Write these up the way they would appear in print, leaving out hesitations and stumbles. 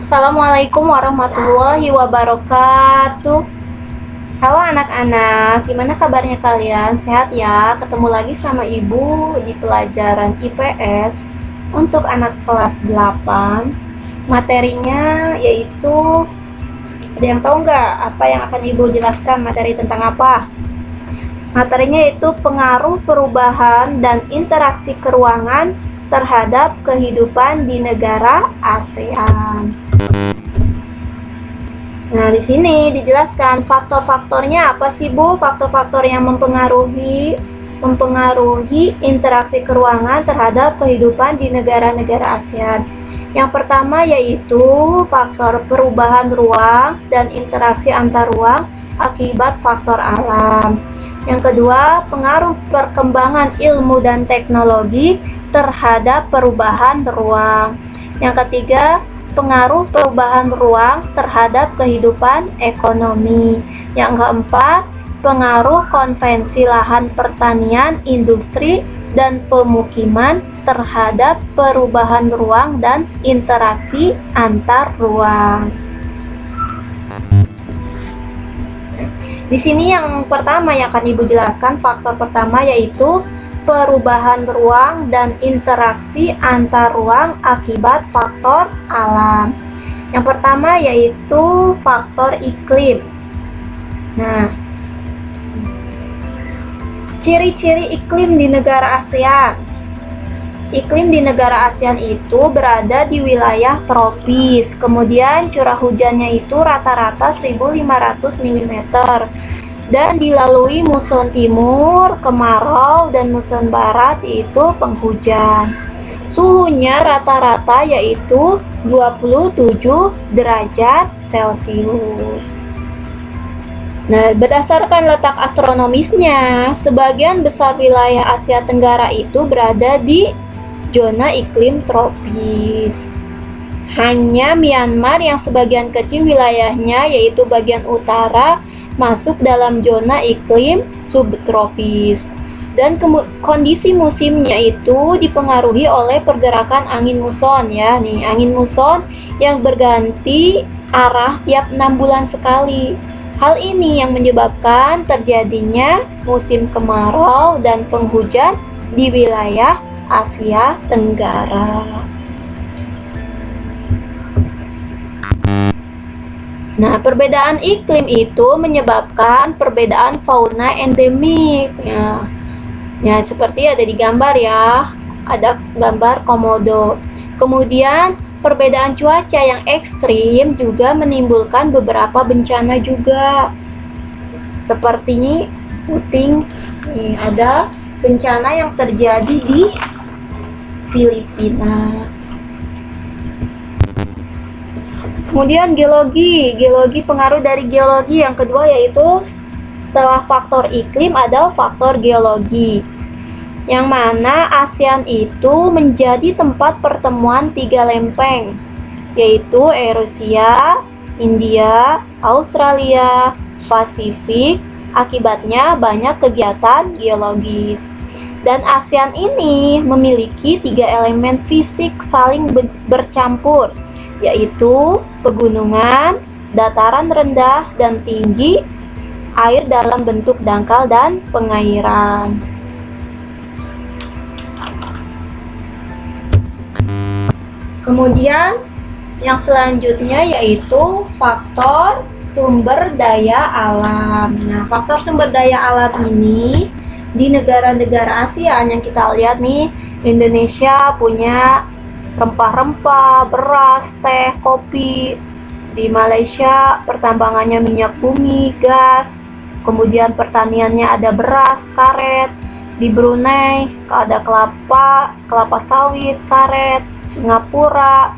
Assalamualaikum warahmatullahi wabarakatuh. Halo anak-anak, gimana kabarnya kalian? Sehat ya? Ketemu lagi sama Ibu di pelajaran IPS untuk anak kelas 8. Materinya yaitu, ada yang tahu nggak apa yang akan Ibu jelaskan? Materi tentang apa? Materinya yaitu pengaruh perubahan dan interaksi keruangan terhadap kehidupan di negara ASEAN. Nah, di sini dijelaskan faktor-faktornya apa sih, Bu? Faktor-faktor yang mempengaruhi interaksi keruangan terhadap kehidupan di negara-negara ASEAN. Yang pertama yaitu faktor perubahan ruang dan interaksi antar ruang akibat faktor alam. Yang kedua, pengaruh perkembangan ilmu dan teknologi terhadap perubahan ruang. Yang ketiga, pengaruh perubahan ruang terhadap kehidupan ekonomi. Yang keempat, pengaruh konvensi lahan pertanian, industri, dan pemukiman terhadap perubahan ruang dan interaksi antar ruang. Di sini yang pertama yang akan Ibu jelaskan, faktor pertama yaitu perubahan ruang dan interaksi antar ruang akibat faktor alam. Yang pertama yaitu faktor iklim. Nah, ciri-ciri iklim di negara ASEAN. Iklim di negara ASEAN itu berada di wilayah tropis. Kemudian curah hujannya itu rata-rata 1.500 mm. Dan dilalui muson timur, kemarau, dan muson barat yaitu penghujan. Suhunya rata-rata yaitu 27 derajat Celcius. Nah, berdasarkan letak astronomisnya, sebagian besar wilayah Asia Tenggara itu berada di zona iklim tropis. Hanya Myanmar yang sebagian kecil wilayahnya yaitu bagian utara masuk dalam zona iklim subtropis. Dan kondisi musimnya itu dipengaruhi oleh pergerakan angin muson ya. Nih, angin muson yang berganti arah tiap 6 bulan sekali. Hal ini yang menyebabkan terjadinya musim kemarau dan penghujan di wilayah Asia Tenggara. Nah, perbedaan iklim itu menyebabkan perbedaan fauna endemik. Ya, seperti ada di gambar ya, ada gambar komodo. Kemudian perbedaan cuaca yang ekstrim juga menimbulkan beberapa bencana juga. Seperti puting, ada bencana yang terjadi di Filipina. Kemudian geologi pengaruh dari geologi yang kedua yaitu setelah faktor iklim ada faktor geologi. Yang mana ASEAN itu menjadi tempat pertemuan 3 lempeng yaitu Eurasia, India, Australia, Pasifik. Akibatnya banyak kegiatan geologis. Dan ASEAN ini memiliki 3 elemen fisik saling bercampur, yaitu pegunungan, dataran rendah dan tinggi, air dalam bentuk dangkal dan pengairan. Kemudian yang selanjutnya yaitu faktor sumber daya alam. Nah, faktor sumber daya alam ini di negara-negara ASEAN yang kita lihat nih, Indonesia punya rempah-rempah, beras, teh, kopi. Di Malaysia pertambangannya minyak bumi, gas. Kemudian pertaniannya ada beras, karet. Di Brunei ada kelapa sawit, karet. Singapura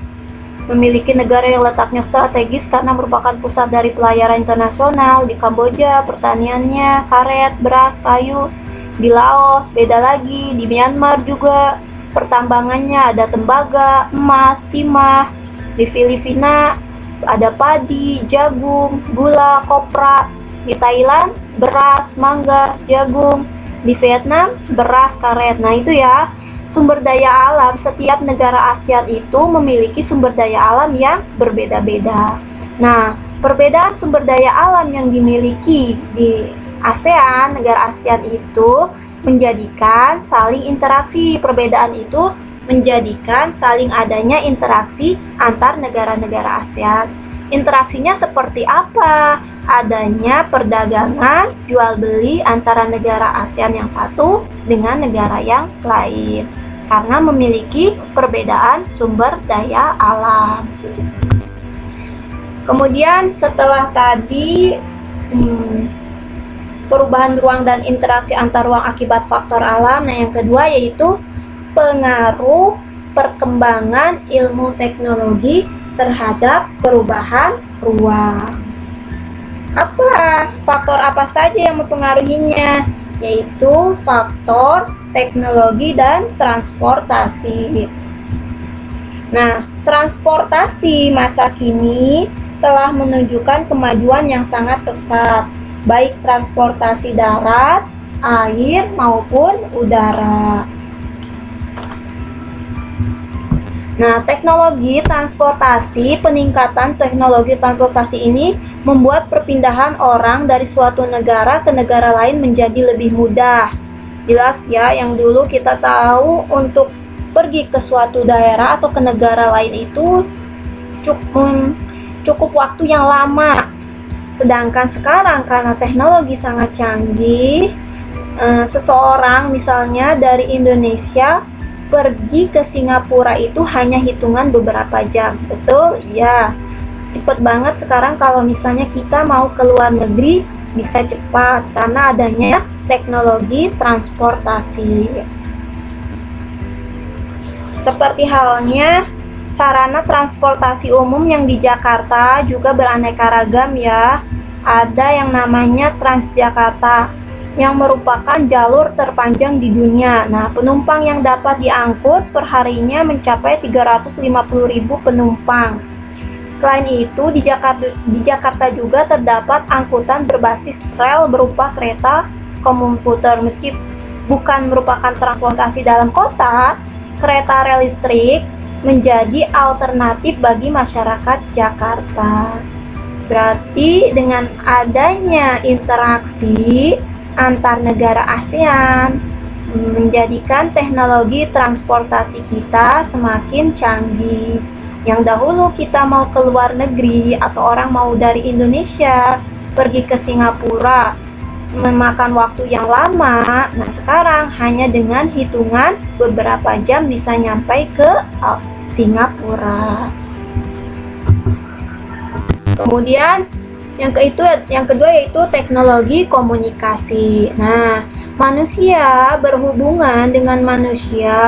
memiliki negara yang letaknya strategis karena merupakan pusat dari pelayaran internasional. Di Kamboja pertaniannya karet, beras, kayu. Di Laos beda lagi. Di Myanmar juga pertambangannya ada tembaga, emas, timah. Di Filipina ada padi, jagung, gula, kopra. Di Thailand beras, mangga, jagung. Di Vietnam beras, karet. Nah, itu ya sumber daya alam, setiap negara ASEAN itu memiliki sumber daya alam yang berbeda-beda. Nah, perbedaan sumber daya alam yang dimiliki di ASEAN, negara ASEAN itu menjadikan saling interaksi. Perbedaan itu menjadikan saling adanya interaksi antar negara-negara ASEAN. Interaksinya seperti apa? Adanya perdagangan, jual beli antara negara ASEAN yang satu dengan negara yang lain, karena memiliki perbedaan sumber daya alam. Kemudian setelah tadi perubahan ruang dan interaksi antar ruang akibat faktor alam, nah yang kedua yaitu pengaruh perkembangan ilmu teknologi terhadap perubahan ruang. Faktor apa saja yang mempengaruhinya? Yaitu faktor teknologi dan transportasi. Nah, transportasi masa kini telah menunjukkan kemajuan yang sangat pesat, baik transportasi darat, air, maupun udara. Nah, peningkatan teknologi transportasi ini membuat perpindahan orang dari suatu negara ke negara lain menjadi lebih mudah. Jelas ya, yang dulu kita tahu untuk pergi ke suatu daerah atau ke negara lain itu cukup waktu yang lama. Sedangkan sekarang karena teknologi sangat canggih, seseorang misalnya dari Indonesia pergi ke Singapura itu hanya hitungan beberapa jam. Betul? Ya. Cepet banget sekarang kalau misalnya kita mau ke luar negeri bisa cepat karena adanya teknologi transportasi. Seperti halnya sarana transportasi umum yang di Jakarta juga beraneka ragam ya. Ada yang namanya Transjakarta yang merupakan jalur terpanjang di dunia. Nah, penumpang yang dapat diangkut perharinya mencapai 350.000 penumpang. Selain itu, di Jakarta juga terdapat angkutan berbasis rel berupa kereta komuter. Meski bukan merupakan transportasi dalam kota, kereta rel listrik menjadi alternatif bagi masyarakat Jakarta. Berarti dengan adanya interaksi antar negara ASEAN menjadikan teknologi transportasi kita semakin canggih. Yang dahulu kita mau ke luar negeri atau orang mau dari Indonesia pergi ke Singapura memakan waktu yang lama. Nah, sekarang hanya dengan hitungan beberapa jam bisa nyampai ke Singapura. Kemudian yang kedua yaitu teknologi komunikasi. Nah, manusia berhubungan dengan manusia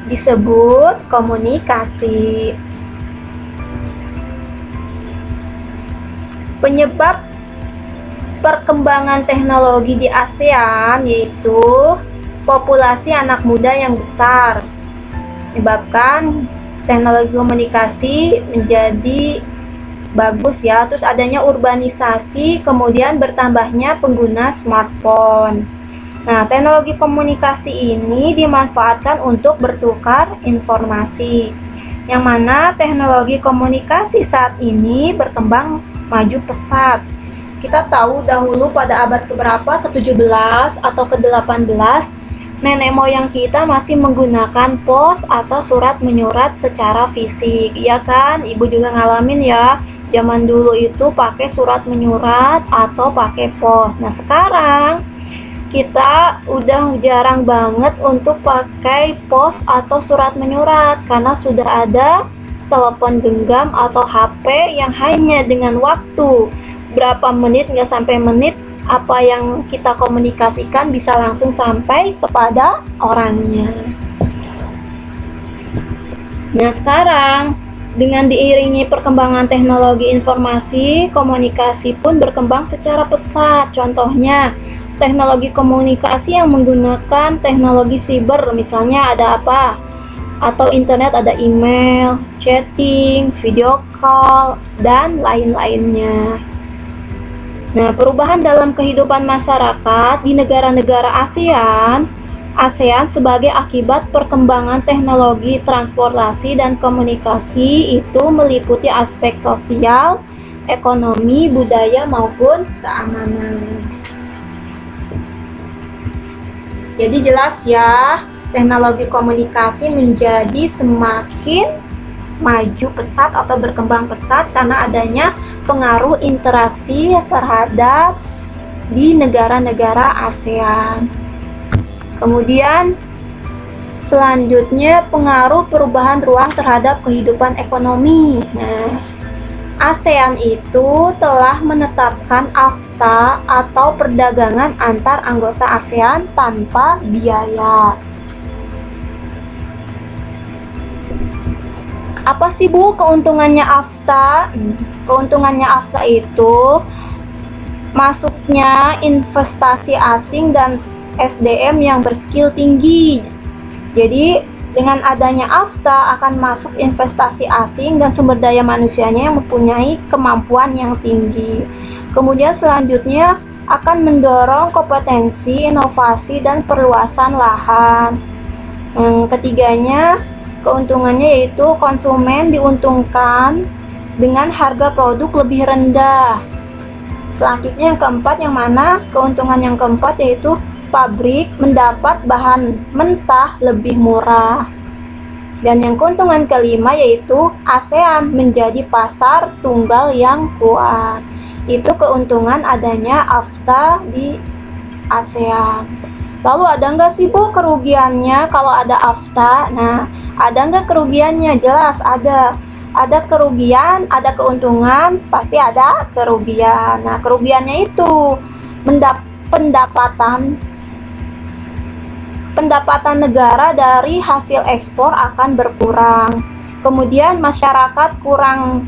disebut komunikasi. Penyebab perkembangan teknologi di ASEAN yaitu populasi anak muda yang besar, menyebabkan teknologi komunikasi menjadi bagus ya. Terus adanya urbanisasi, kemudian bertambahnya pengguna smartphone. Nah, teknologi komunikasi ini dimanfaatkan untuk bertukar informasi, yang mana teknologi komunikasi saat ini berkembang maju pesat. Kita tahu dahulu pada abad keberapa, ke-17 atau ke-18, nenek moyang kita masih menggunakan pos atau surat menyurat secara fisik, ya kan? Ibu juga ngalamin ya, zaman dulu itu pakai surat menyurat atau pakai pos. Nah, sekarang kita udah jarang banget untuk pakai pos atau surat menyurat karena sudah ada telepon genggam atau HP yang hanya dengan waktu berapa menit, nggak sampai menit, apa yang kita komunikasikan bisa langsung sampai kepada orangnya. Nah, sekarang dengan diiringi perkembangan teknologi informasi, komunikasi pun berkembang secara pesat. Contohnya teknologi komunikasi yang menggunakan teknologi siber, misalnya ada apa? Atau internet, ada email, chatting, video call, dan lain-lainnya. Nah, perubahan dalam kehidupan masyarakat di negara-negara ASEAN ASEAN sebagai akibat perkembangan teknologi transportasi dan komunikasi itu meliputi aspek sosial, ekonomi, budaya maupun keamanan. Jadi jelas ya, teknologi komunikasi menjadi semakin maju pesat atau berkembang pesat karena adanya pengaruh interaksi terhadap di negara-negara ASEAN. Kemudian selanjutnya pengaruh perubahan ruang terhadap kehidupan ekonomi. Nah, ASEAN itu telah menetapkan AFTA atau perdagangan antar anggota ASEAN tanpa biaya. Apa sih Bu keuntungannya AFTA? Keuntungannya AFTA itu masuknya investasi asing dan SDM yang berskill tinggi. Jadi dengan adanya AFTA akan masuk investasi asing dan sumber daya manusianya yang mempunyai kemampuan yang tinggi. Kemudian selanjutnya akan mendorong kompetensi, inovasi, dan perluasan lahan. Yang ketiganya, keuntungannya yaitu konsumen diuntungkan dengan harga produk lebih rendah. Selanjutnya yang keempat, yang mana keuntungan yang keempat yaitu pabrik mendapat bahan mentah lebih murah. Dan yang keuntungan kelima yaitu ASEAN menjadi pasar tunggal yang kuat. Itu keuntungan adanya AFTA di ASEAN. Lalu ada nggak sih Bu kerugiannya kalau ada AFTA? Nah, ada nggak kerugiannya? Jelas ada. Ada kerugian, ada keuntungan, pasti ada kerugian. Nah, kerugiannya itu pendapatan negara dari hasil ekspor akan berkurang. Kemudian masyarakat kurang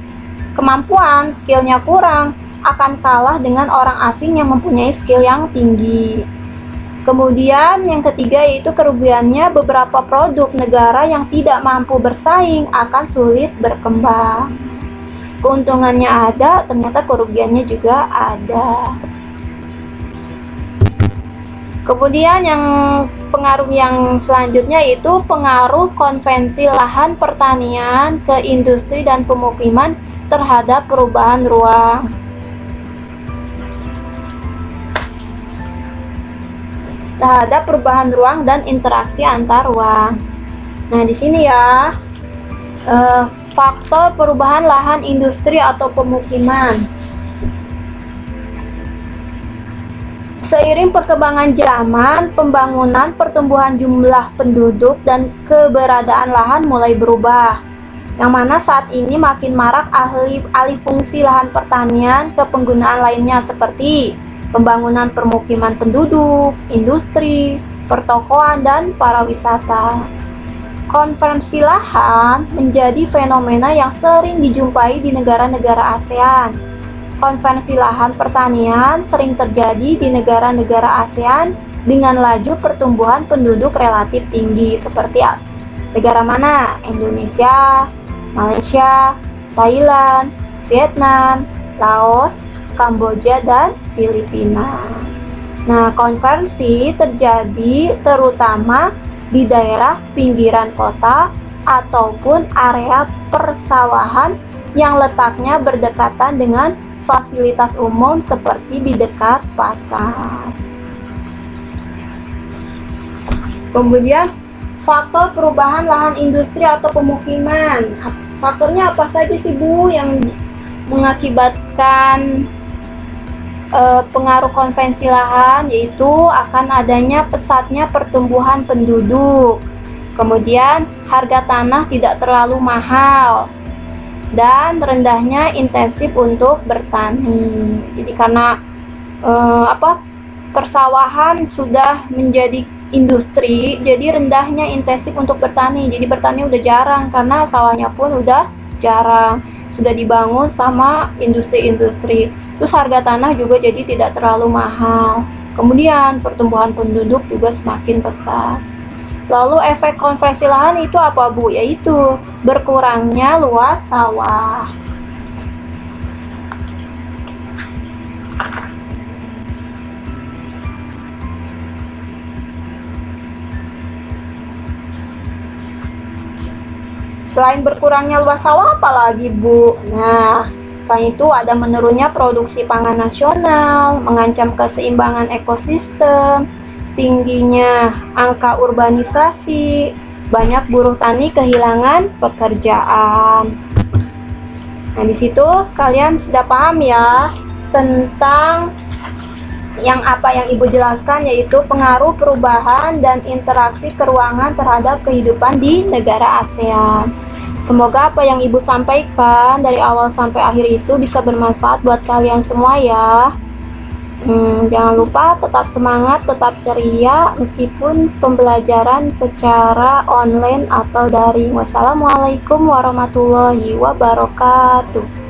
kemampuan, skillnya kurang, akan kalah dengan orang asing yang mempunyai skill yang tinggi. Kemudian yang ketiga yaitu kerugiannya beberapa produk negara yang tidak mampu bersaing akan sulit berkembang. Keuntungannya ada, ternyata kerugiannya juga ada. Kemudian yang pengaruh yang selanjutnya yaitu pengaruh konvensi lahan pertanian ke industri dan pemukiman terhadap perubahan ruang. Terhadap perubahan ruang dan interaksi antar ruang. Nah, di sini ya, faktor perubahan lahan industri atau pemukiman. Seiring perkembangan zaman, pembangunan, pertumbuhan jumlah penduduk, dan keberadaan lahan mulai berubah. Yang mana saat ini makin marak alih fungsi lahan pertanian ke penggunaan lainnya seperti pembangunan permukiman penduduk, industri, pertokoan, dan pariwisata. Konversi lahan menjadi fenomena yang sering dijumpai di negara-negara ASEAN. Konversi lahan pertanian sering terjadi di negara-negara ASEAN dengan laju pertumbuhan penduduk relatif tinggi seperti negara mana? Indonesia, Malaysia, Thailand, Vietnam, Laos, Kamboja, dan Filipina. Nah, konversi terjadi terutama di daerah pinggiran kota ataupun area persawahan yang letaknya berdekatan dengan fasilitas umum seperti di dekat pasar. Kemudian, faktor perubahan lahan industri atau pemukiman. Faktornya apa saja sih Bu yang mengakibatkan pengaruh konvensi lahan? Yaitu akan adanya pesatnya pertumbuhan penduduk, kemudian harga tanah tidak terlalu mahal, dan rendahnya intensif untuk bertani. Jadi karena persawahan sudah menjadi industri, jadi rendahnya intensif untuk bertani. Jadi bertani udah jarang karena sawahnya pun udah jarang, sudah dibangun sama industri-industri. Terus harga tanah juga jadi tidak terlalu mahal. Kemudian pertumbuhan penduduk juga semakin pesat. Lalu efek konversi lahan itu apa Bu? Yaitu berkurangnya luas sawah. Selain berkurangnya luas sawah, apalagi Bu? Nah, selain itu ada menurunnya produksi pangan nasional, mengancam keseimbangan ekosistem, tingginya angka urbanisasi, banyak buruh tani kehilangan pekerjaan. Nah, di situ kalian sudah paham ya tentang apa yang Ibu jelaskan, yaitu pengaruh perubahan dan interaksi keruangan terhadap kehidupan di negara ASEAN. Semoga apa yang Ibu sampaikan dari awal sampai akhir itu bisa bermanfaat buat kalian semua ya. Jangan lupa tetap semangat, tetap ceria meskipun pembelajaran secara online atau daring. Wassalamualaikum warahmatullahi wabarakatuh.